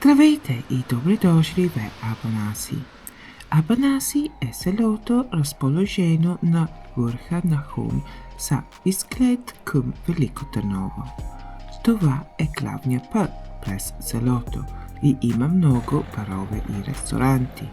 Здравейте и добре дошли в Абанаси. Абанаси е селото, разположено на върха на хълм с изглед към Велико Търново. Това е главният път през селото и има много барове и ресторанти.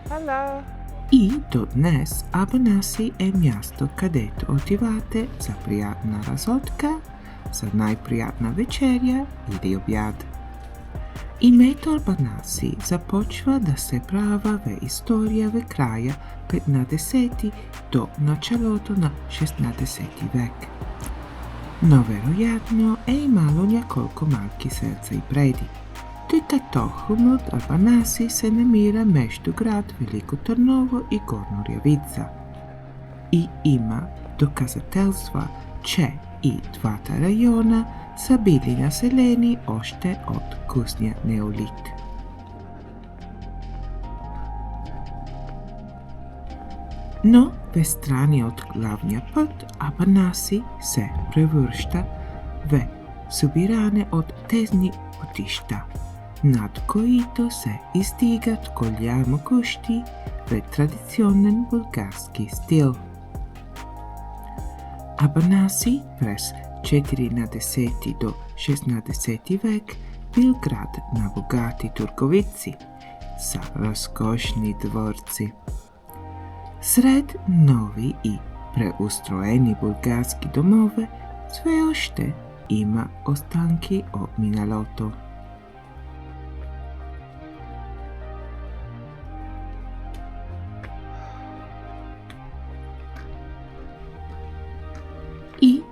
Hello. И до днес Абанаси е място, където отивате за приятна разотка, за най-приятна вечеря или обяд. Името Абанаси започва да се права в история в края 15 до началото на 16 век. Но вероятно е имало няколко малки сърца и преди, тъй като хълмът Абанаси се намира между град Велико Търново и Горна Оряховица. И има доказателства, че и двата района са били населени още от късния неолит. Но встрани от главния път Абанаси се превръща в събиране от тесни пътища, над които се издигат голямо къщи в традиционен български стил. Абанаси през 14 до 16 век бил град на богати търговици с разкошни дворци. Сред нови и преустроени български домове все още има останки от миналото. И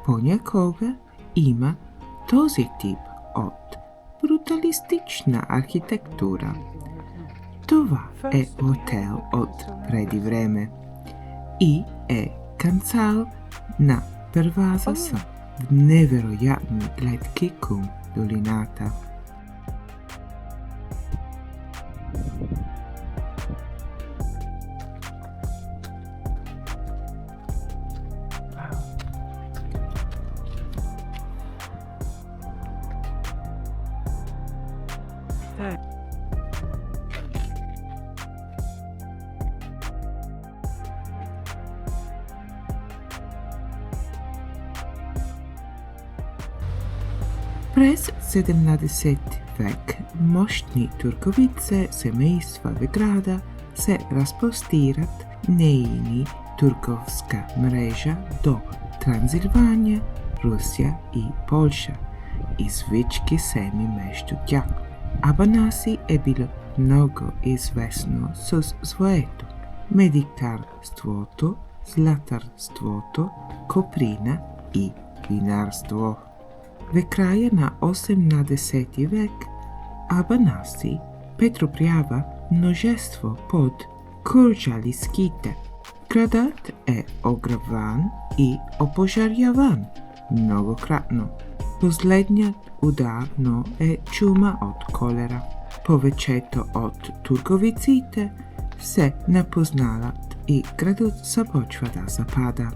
понякога има този тип от бруталистична архитектура. Това е хотел от преди време и е канцал на перваза с невероятни гледки към долината. През 17 век мощни търговици семейства в града се разпростират нейни търговска мрежа до Трансилвания, Русия и Полша и всички семи между тях. Абанаси е било много известно с своето медитарството, златарството, коприна и винарство. В края на 18 век Абанаси претърпява множество под кърджалийските. Градът е ограбван и опожаряван многократно. Последният удар е чума от колера. Повечето от търговиците се напознават и градът започва да запада.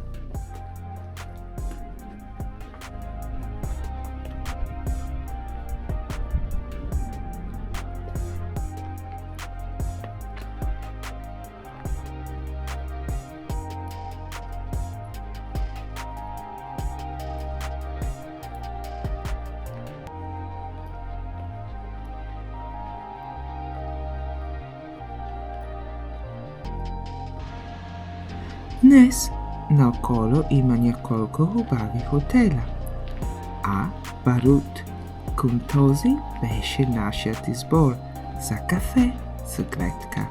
Днес наоколо има няколко хубави хотела, а Барут към този беше нашият избор за кафе с гледка.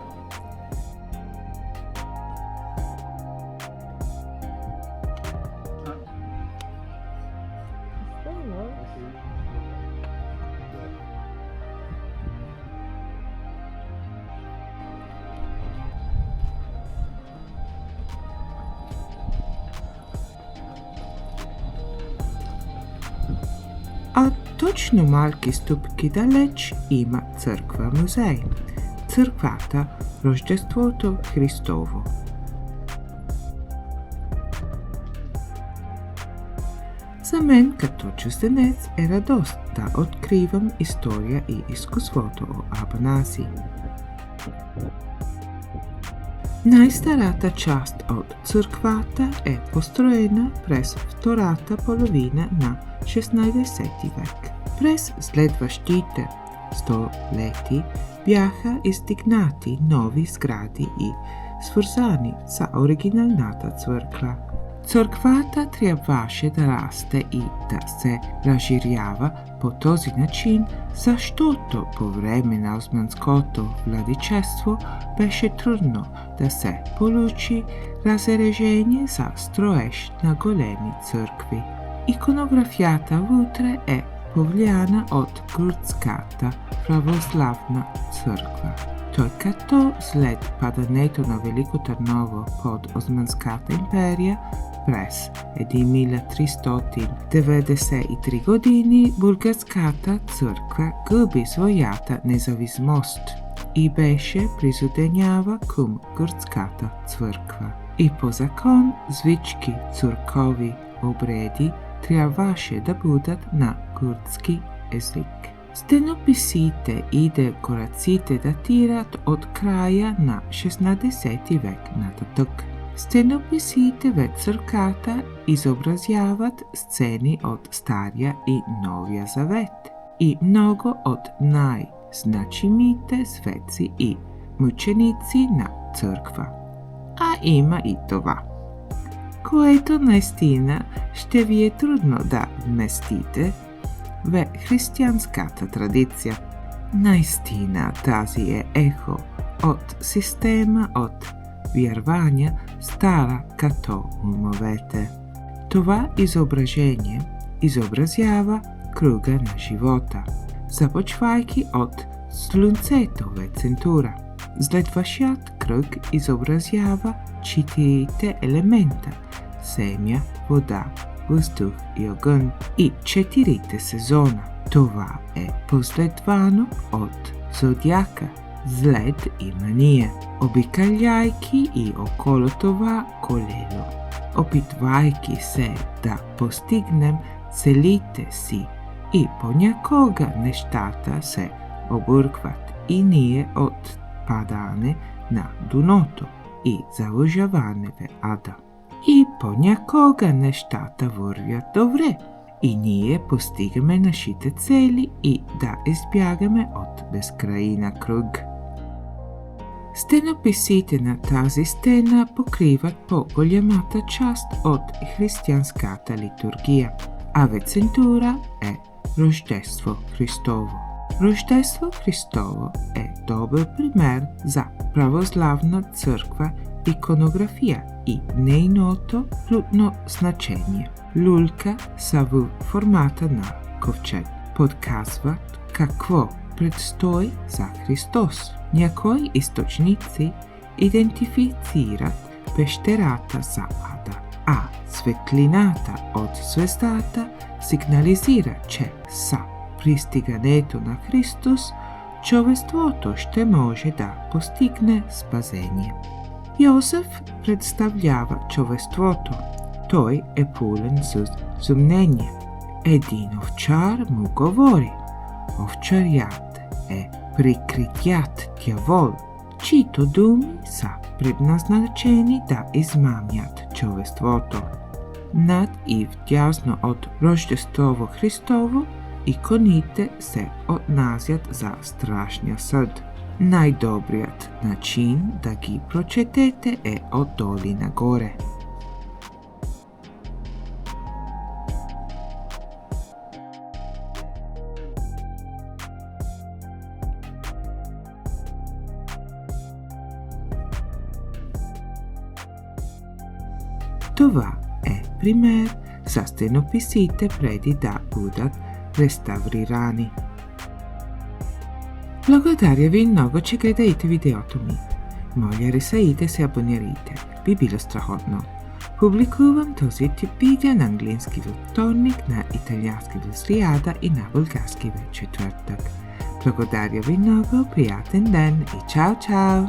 А точно малки стъпки далеч има църква-музей. Църквата Рождеството Христово. За мен като чужденец е радост да откривам история и изкуството о Абанаси. Най-старата част от църквата е построена през втората половина на 16 век. През следващите столети бяха издигнати нови сгради и свързани с оригиналната църква. Църквата трябваше да расте и да се разширява по този начин, защото по време на османското владичество беше трудно да се получи разрешение за строеж на големи църкви. Иконографията вътре е повлияна от кюрдската православна църква. Тъй като след падането на Велико Търново под Османската империя през 1393 години българската църква губи своята независимост и беше присъединява към кюрдската църква. И по закон всички църковни обреди трябваше да бъдат на кюрдски език. Стенописите и декорациите датират от края на 16 век нататък. Стенописите в църквата изобразяват сцени от Стария и Новия Завет и много от най-значимите светци и мъченици на църква. А има и това, което наистина ще ви е трудно да вместите в християнската традиция. Наистина тази е ехо от система от вярвания стара като умовете. Това изображение изобразява кръга на живота, започвайки от слънцето в центъра. Следващият кръг изобразява четирите елемента – земя, вода, въздух и огън и 4 сезона. Това е последвано от зодиака, злед и мания, обикаляйки и около това колело, опитвайки се да постигнем целите си, и понякога нещата се объркват и ние от падане на дъното и залъжаване в ада. И понякога нещата вървят добре и ние постигаме нашите цели и да избягаме от безкрайна кръг. Стенописите на тази стена покриват по-голямата част от християнската литургия, а в центъра е Рождество Христово. Рождество Христово е добър пример за православна църква иконография и нейното плътно значение. Люлка са в формата на ковчег. Подсказват какво предстои за Христос. Някои източници идентифицират пещерата за ада, а светлината от звездата сигнализира, че са пристигането на Христос човечеството ще може да постигне спасение. Йосеф представлява човечеството. Той е пълен с съмнение. Един овчар му говори. Овчарят е прикритият дявол, чието думи са предназначени да измамят човечеството. Над и вдясно от Рождество Христово иконите се отнасят за страшния съд. Най-добрият начин да ги прочетете е отдолу нагоре. Това е пример за стенописите преди да бъдат реставрирани. Благодаря ви много, че гледате видеото ми. Моля, ресайте се абонирайте. Би било страхотно. Публикувам този тип видео на английски във вторник, на италиански в сряда и на български в четвъртък. Благодаря ви много, приятен ден и чао-чао!